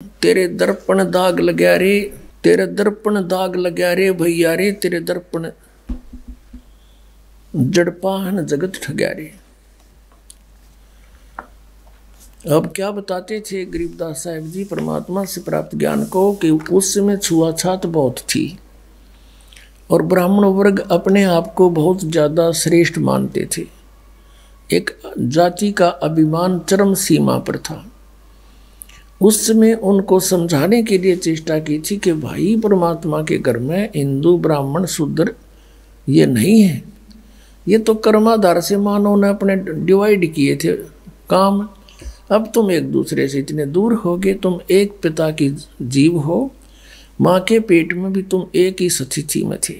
तेरे दर्पण दाग लग्या रे, तेरे दर्पण दाग लग्या रे भैया रे, तेरे दर्पण जड़पाहन जगत ठग्या रे। अब क्या बताते थे गरीबदास साहब जी परमात्मा से प्राप्त ज्ञान को कि उस समय छुआछात बहुत थी और ब्राह्मण वर्ग अपने आप को बहुत ज़्यादा श्रेष्ठ मानते थे। एक जाति का अभिमान चरम सीमा पर था। उस समय उनको समझाने के लिए चेष्टा की थी कि भाई परमात्मा के घर में हिंदू ब्राह्मण शूद्र ये नहीं है, ये तो कर्माधार से मानव ने अपने डिवाइड किए थे काम। अब तुम एक दूसरे से इतने दूर हो गए, तुम एक पिता की जीव हो, माँ के पेट में भी तुम एक ही स्थिति में थे।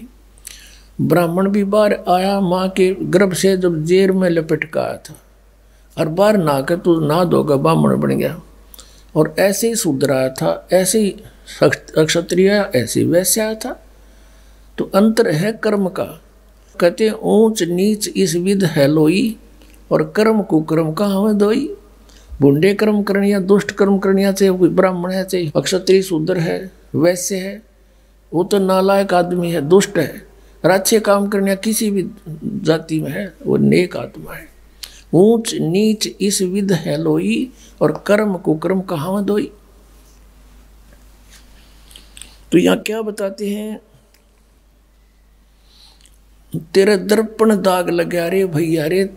ब्राह्मण भी बाहर आया माँ के गर्भ से जब जेर में लपेट का आया था और बाहर ना कर तू ना धोगा ब्राह्मण बन गया, और ऐसे ही शूद्र आया था, ऐसे ही क्षत्रिय ऐसे वैसे आया था। तो अंतर है कर्म का। कहते ऊंच नीच इस विध है लोई, और कर्म कुकर्म का हमें दोई। बुंडे कर्म करनिया दुष्ट कर्म करनिया, चाहे कोई ब्राह्मण है चाहे अक्षत्रिय शूद्र है वैसे है, वो तो नालायक आदमी है, दुष्ट है। और अच्छे काम करनिया किसी भी जाति में है वो नेक आत्मा है। ऊंच नीच इस विध है लोई, और कर्म कुकर्म कहाँ दोई। तो यहाँ क्या बताते हैं, तेरे दर्पण दाग लग्या रे भैया रे,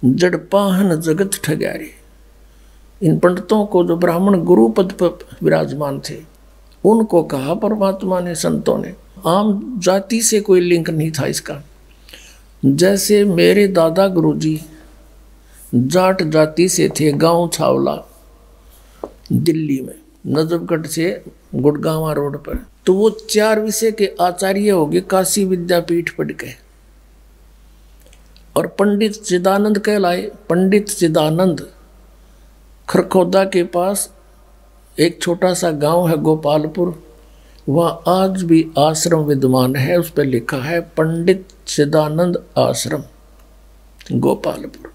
जड़पाहन जगत ठग्या रे। इन पंडितों को जो ब्राह्मण गुरु पद पर विराजमान थे उनको कहा परमात्मा ने, संतों ने। आम जाति से कोई लिंक नहीं था इसका। जैसे मेरे दादा गुरुजी जाट जाति से थे, गांव छावला दिल्ली में, नजफगढ़ से गुड़गांवा रोड पर। तो वो 4 विषय के आचार्य हो गए, काशी विद्यापीठ पढ़ के, और पंडित चिदानंद कहलाए। पंडित चिदानंद खरखोदा के पास एक छोटा सा गांव है गोपालपुर, वहाँ आज भी आश्रम विद्यमान है, उस पर लिखा है पंडित चिदानंद आश्रम गोपालपुर।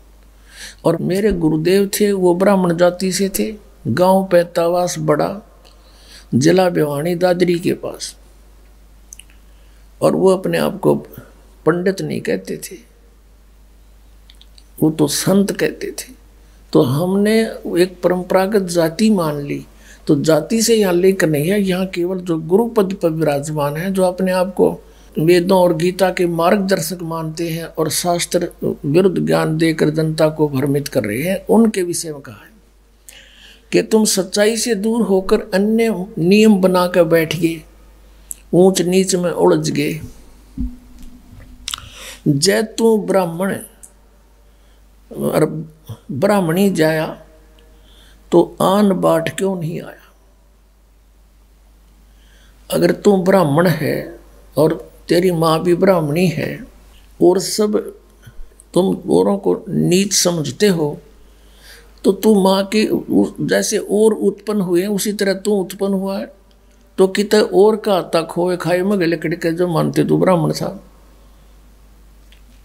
और मेरे गुरुदेव थे वो ब्राह्मण जाति से थे, गांव पैतावास बड़ा, जिला भिवानी दादरी के पास। और वो अपने आप को पंडित नहीं कहते थे, वो तो संत कहते थे। तो हमने एक परंपरागत जाति मान ली। तो जाति से यहाँ लेकर नहीं है, यहाँ केवल जो गुरु पद पर विराजमान है, जो अपने आप को वेदों और गीता के मार्गदर्शक मानते हैं और शास्त्र विरुद्ध ज्ञान देकर जनता को भ्रमित कर रहे हैं, उनके विषय में कहा है कि तुम सच्चाई से दूर होकर अन्य नियम बनाकर बैठ गए, ऊंच नीच में उलझ गए। जय तू ब्राह्मण और ब्राह्मणी जाया तो आन बाट क्यों नहीं आया। अगर तू ब्राह्मण है और तेरी माँ भी ब्राह्मणी है और सब तुम औरों को नीच समझते हो, तो तू माँ के जैसे और उत्पन्न हुए उसी तरह तू उत्पन्न हुआ है। तो कितने और का तक खोए खाए में गले कड़के जो मानते तू ब्राह्मण था,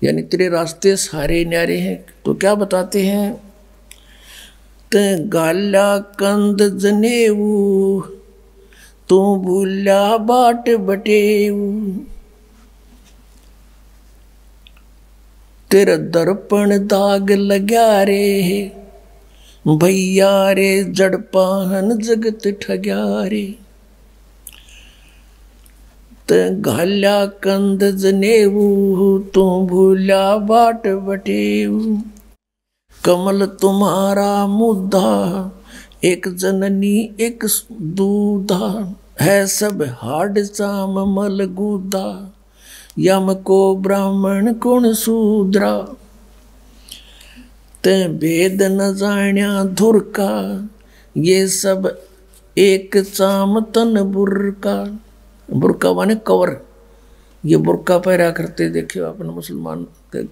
यानी तेरे रास्ते सारे न्यारे हैं। तो क्या बताते हैं, ते गाला कंद जनेऊ, तू भूला बाट बटेऊ। तेरा दर्पण दाग लग्या रे भैया रे, जड़पाहन जगत ठग्या रे। ते घाल्या कंद जनेऊ, तू भूला बाट बटेऊ। कमल तुम्हारा मुद्दा, एक जननी एक दूधा, है सब हाड चाम मल गुदा, यम को ब्राह्मण कौन शूद्रा। ते भेद न जाण्या धुर का, ये सब एक चाम तन बुरका। बुरका माने कवर, ये बुरका पहरा करते देखियो अपने मुसलमान के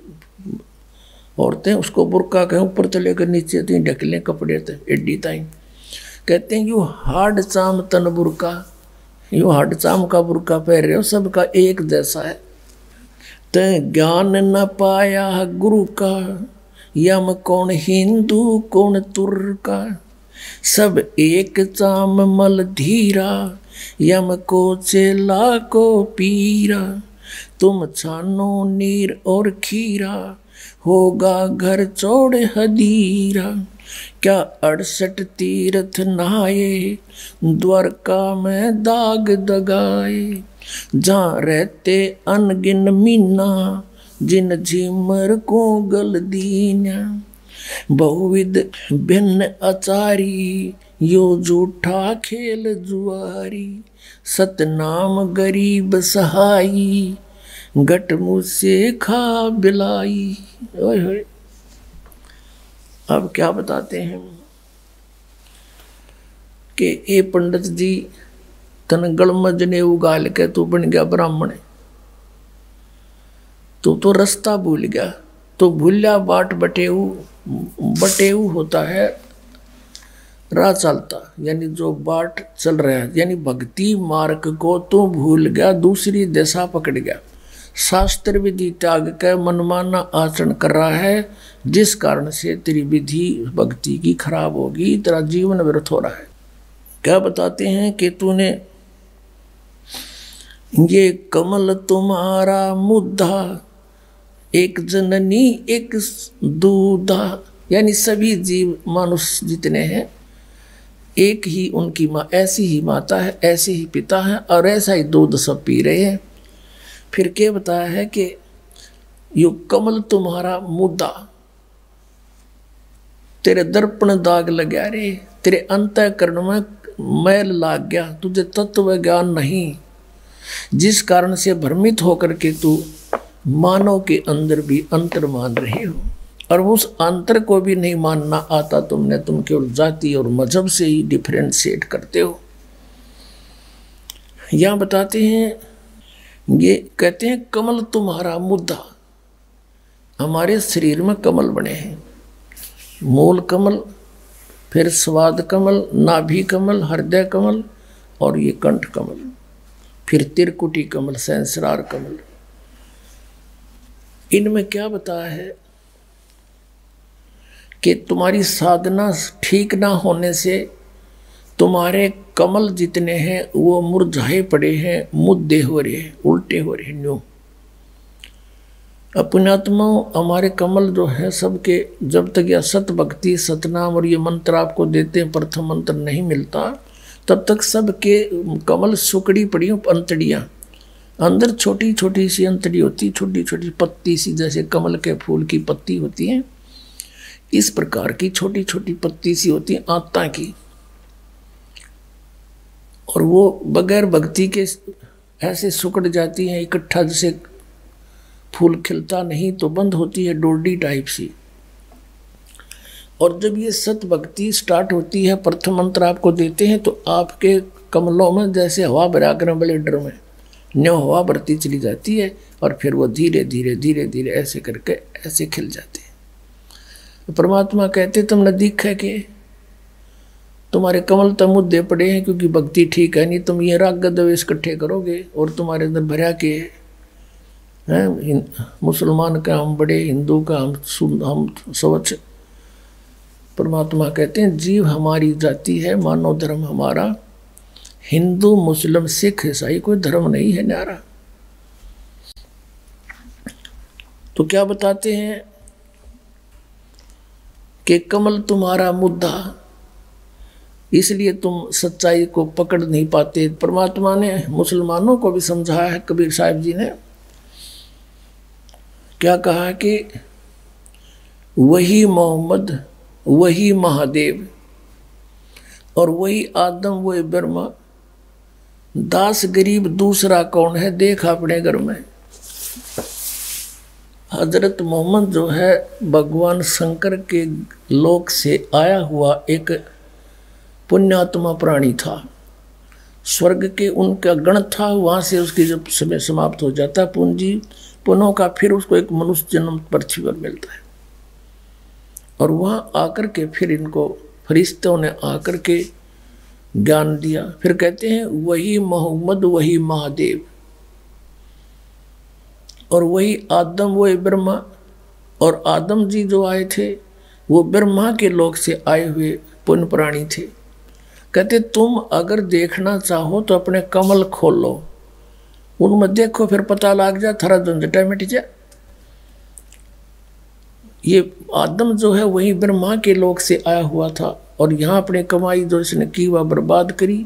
औरतें, उसको बुरका कहें, ऊपर से लेकर नीचे तीन ढकले कपड़े थे एड्डी ताई। कहते हैं यू हार्ड चाम तन बुरका, यू हार्ड चाम का बुरका पहन रहे हो, सबका एक जैसा है। ते ज्ञान न पाया गुरु का, यम कौन हिंदू कौन तुर्का। सब एक चाम मल धीरा, यम को चेला को पीरा। तुम छानो नीर और खीरा, होगा घर चौड़ हदीरा। क्या 68 तीर्थ नहाए, द्वारका में दाग दगाए। जहाँ रहते अनगिन मीना, जिन झिमर को गल दीना। बहुविध भिन्न आचारी, यो झूठा खेल जुआरी। सतनाम गरीब सहाई, गट मुझसे खा बिलाई। ओए होए, अब क्या बताते हैं कि ए पंडित जी तन गलमज ने उगाल के तू बन गया ब्राह्मण। तू तो रास्ता भूल गया, तो भूलिया बाट बटेऊ होता है राह चलता, यानी जो बाट चल रहा है, यानी भक्ति मार्ग को तू भूल गया, दूसरी दिशा पकड़ गया। शास्त्र विधि त्याग के मनमाना आचरण कर रहा है, जिस कारण से तेरी विधि भक्ति की खराब होगी, तेरा जीवन व्यर्थ हो रहा है। क्या बताते हैं कि तूने ये कमल तुम्हारा मुद्दा, एक जननी एक दूधा, यानी सभी जीव मनुष्य जितने हैं एक ही उनकी माँ, ऐसी ही माता है, ऐसे ही पिता है और ऐसा ही दूध सब पी रहे हैं। फिर क्या बताया है कि यो कमल तुम्हारा मुद्दा, तेरे दर्पण दाग लगा रे, तेरे अंतःकरण में मैल लाग गया, तुझे तत्व ज्ञान नहीं, जिस कारण से भ्रमित होकर के तू मानव के अंदर भी अंतर मान रहे हो, और उस अंतर को भी नहीं मानना आता तुमने। तुम केवल जाति और मजहब से ही डिफरेंशिएट करते हो। यहाँ बताते हैं, ये कहते हैं कमल तुम्हारा मुद्दा। हमारे शरीर में कमल बने हैं, मूल कमल, फिर स्वाद कमल, नाभि कमल, हृदय कमल और ये कंठ कमल, फिर त्रिकुटी कमल, सहस्रार कमल। इनमें क्या बताया है कि तुम्हारी साधना ठीक ना होने से तुम्हारे कमल जितने हैं वो मुरझाए पड़े हैं, मुद्दे हो रहे हैं, उल्टे हो रहे हैं। न्यू अपनात्मा हमारे कमल जो है सबके, जब तक यह सत भक्ति सतनाम और ये मंत्र आपको देते हैं, प्रथम मंत्र नहीं मिलता, तब तक सबके कमल सुकड़ी पड़ी हो, अंतड़ियाँ अंदर छोटी छोटी सी अंतड़ी होती, छोटी छोटी पत्ती सी, जैसे कमल के फूल की पत्ती होती है, इस प्रकार की छोटी छोटी पत्ती सी होती है आत्ता की। और वो बगैर भक्ति के ऐसे सुकड़ जाती हैं इकट्ठा, जैसे फूल खिलता नहीं तो बंद होती है, डोडी टाइप सी। और जब ये सत भक्ति स्टार्ट होती है, प्रथम मंत्र आपको देते हैं, तो आपके कमलों में जैसे हवा भरा कर ब्लेडर में न्यो हवा भरती चली जाती है, और फिर वो धीरे धीरे धीरे धीरे ऐसे करके ऐसे खिल जाते हैं। परमात्मा कहते तुमने देखा कि तुम्हारे कमल तो मुद्दे पड़े हैं, क्योंकि भक्ति ठीक है नहीं। तुम ये राग द्वेष इकट्ठे करोगे और तुम्हारे अंदर भरा के हैं, मुसलमान का हम बड़े, हिंदू का हम स्वच्छ। परमात्मा कहते हैं जीव हमारी जाति है, मानव धर्म हमारा हिंदू मुस्लिम सिख ईसाई कोई धर्म नहीं है न्यारा। तो क्या बताते हैं कि कमल तुम्हारा मुद्दा, इसलिए तुम सच्चाई को पकड़ नहीं पाते। परमात्मा ने मुसलमानों को भी समझाया है, कबीर साहिब जी ने क्या कहा कि वही मोहम्मद, वही महादेव और वही आदम, वही ब्रह्मा, दास गरीब दूसरा कौन है, देख अपने घर में। हजरत मोहम्मद जो है भगवान शंकर के लोक से आया हुआ एक पुण्यात्मा प्राणी था। स्वर्ग के उनका गण था, वहाँ से उसकी जब समय समाप्त हो जाता पूंजी पुनः का, फिर उसको एक मनुष्य जन्म पृथ्वी पर मिलता है। और वहाँ आकर के फिर इनको फरिश्तों ने आकर के ज्ञान दिया। फिर कहते हैं वही मोहम्मद, वही महादेव और वही आदम, वही ब्रह्मा। और आदम जी जो आए थे वो ब्रह्मा के लोक से आए हुए पुण्य प्राणी थे। कहते तुम अगर देखना चाहो तो अपने कमल खोलो, उनमें देखो, फिर पता लग जा, थारा झंझटा मिट जा। ये आदम जो है वही ब्रह्मा के लोक से आया हुआ था, और यहाँ अपनी कमाई जो इसने की वह बर्बाद करी,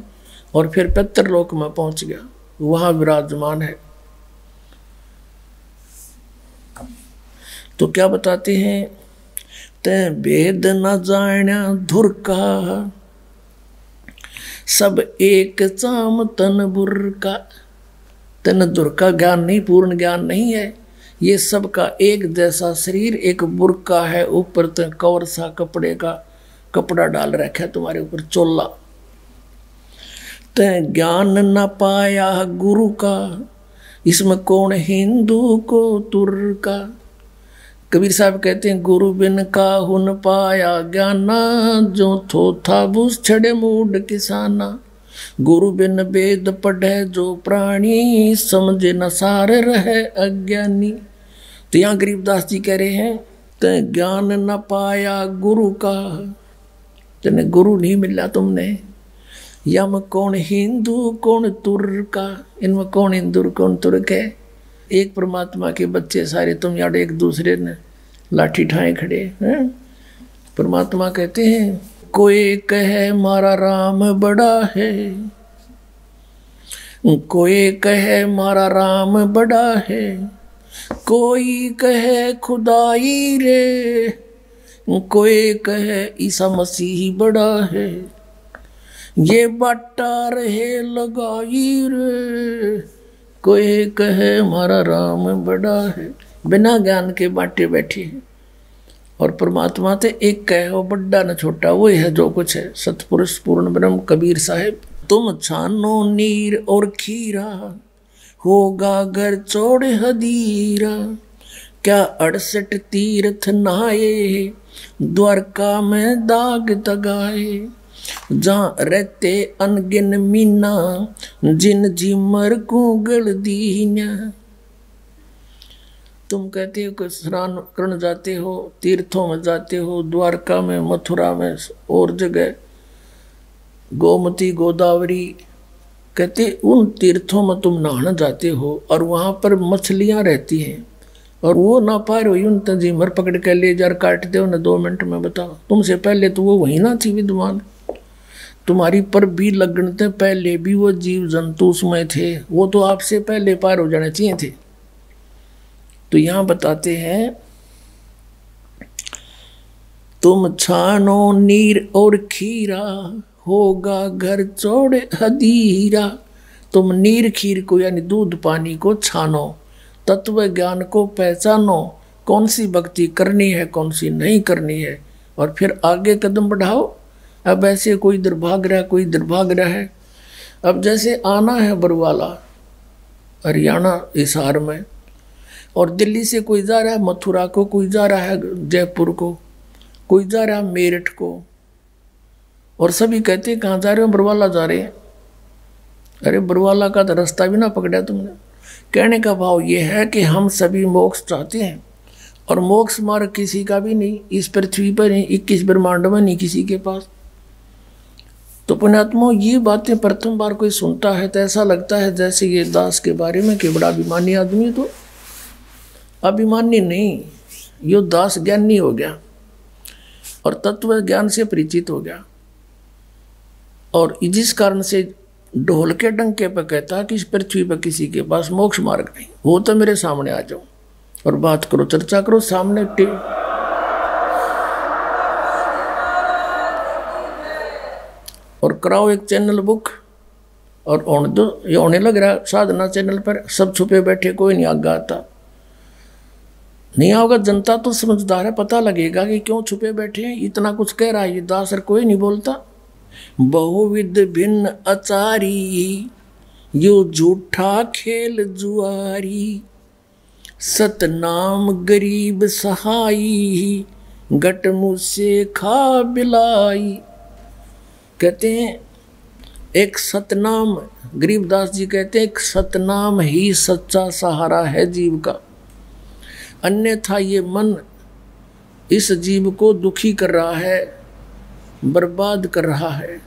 और फिर पितृलोक में पहुंच गया, वहां विराजमान है। तो क्या बताते हैं, ते भेद न जाण्या धुर का, सब एक चाम तन बुर का। तन दुर का ज्ञान नहीं, पूर्ण ज्ञान नहीं है। ये सब का एक जैसा शरीर, एक बुरका है, ऊपर तो कवर सा कपड़े का कपड़ा डाल रखा है तुम्हारे ऊपर, चोला। ते ज्ञान न पाया गुरु का, इसमें कौन हिंदू को तुर का। कबीर साहब कहते हैं, गुरु बिन का हुन पाया ज्ञाना, जो थो था बुस छड़े मूड किसाना। गुरु बिन वेद पढ़े जो प्राणी, समझे न सार रहे अज्ञानी। तो यहाँ गरीबदास जी कह रहे हैं, ते ज्ञान न पाया गुरु का, तेने गुरु नहीं मिला तुमने। यम कौन हिंदू कौन तुर्क का, इनमें कौन हिंदू कौन तुर्क है। एक परमात्मा के बच्चे सारे तुम यार एक दूसरे ने लाठी ठाए खड़े हैं। परमात्मा कहते हैं, कोई कहे मारा राम बड़ा है, कोई कहे मारा राम बड़ा है, कोई कहे खुदाई रे, कोई कहे ईसा मसीह बड़ा है। ये बाटा रहे लगाई रे, कोई कहे हमारा राम बड़ा है। बिना ज्ञान के बाटे बैठे हैं, और परमात्मा ते एक कहे हो, बड़ा न छोटा, वो है जो कुछ है। सतपुरुष पूर्ण ब्रह्म कबीर साहिब, तुम छानो नीर और खीरा, होगा घर चौड़ हदीरा। क्या 68 तीर्थ नहाए, द्वारका में दाग तगाए। जहाँ रहते अनगिन मीना, जिन जिमर को गल दीना। तुम कहते हो कि स्नान करने जाते हो, तीर्थों में जाते हो, द्वारका में, मथुरा में और जगह, गोमती गोदावरी, कहते उन तीर्थों में तुम नहाने जाते हो, और वहाँ पर मछलियाँ रहती हैं, और वो ना पार हुई उन तंजीमर पकड़ के ले जार काट दो ना 2 मिनट में। बताओ, तुमसे पहले तो वो वही ना थी विद्वान, तुम्हारी पर भी लगने पहले भी वो जीव जंतु उसमें थे, वो तो आपसे पहले पार हो जाने चाहिए थे। तो यहाँ बताते हैं, तुम छानो नीर और खीरा, होगा घर चौड़ हदीरा। तुम नीर खीर को यानी दूध पानी को छानो, तत्व ज्ञान को पहचानो, कौन सी भक्ति करनी है कौन सी नहीं करनी है, और फिर आगे कदम बढ़ाओ। अब ऐसे कोई इधर भाग रहा है, कोई इधर भाग रहा है। अब जैसे आना है बरवाला हरियाणा हिसार में, और दिल्ली से कोई जा रहा है मथुरा को, कोई जा रहा है जयपुर को, कोई जा रहा है मेरठ को, और सभी कहते हैं कहाँ जा रहे हो, बरवाला जा रहे हैं। अरे बरवाला का तो रास्ता भी ना पकड़ा तुमने। कहने का भाव ये है कि हम सभी मोक्ष चाहते हैं, और मोक्ष मार्ग किसी का भी नहीं, इस पृथ्वी पर नहीं, 21 ब्रह्मांड में नहीं किसी के पास। तो पुण्यात्मा, ये बातें प्रथम बार कोई सुनता है तो ऐसा लगता है जैसे ये दास के बारे में कि बड़ा अभिमानी आदमी है। तो अभिमानी नहीं, यो दास ज्ञानी हो गया और तत्व ज्ञान से परिचित हो गया, और जिस कारण से ढोल के डंके पर कहता है कि इस पृथ्वी पर किसी के पास मोक्ष मार्ग नहीं। वो तो मेरे सामने आ जाओ और बात करो, चर्चा करो सामने और कराओ एक चैनल बुक, और होने दो। ये होने लग रहा है साधना चैनल पर, सब छुपे बैठे, कोई नहीं आगा आता। नहीं आओगा, जनता तो समझदार है, पता लगेगा कि क्यों छुपे बैठे हैं। इतना कुछ कह रहा है ये दास, और कोई नहीं बोलता। बहुविध भिन्न आचारी, यो झूठा खेल जुआरी। सतनाम गरीब सहाई, गट मुझसे खा बिलाई। कहते हैं एक सतनाम, गरीबदास जी कहते हैं एक सतनाम ही सच्चा सहारा है जीव का, अन्यथा ये मन इस जीव को दुखी कर रहा है। बर्बाद कर रहा है।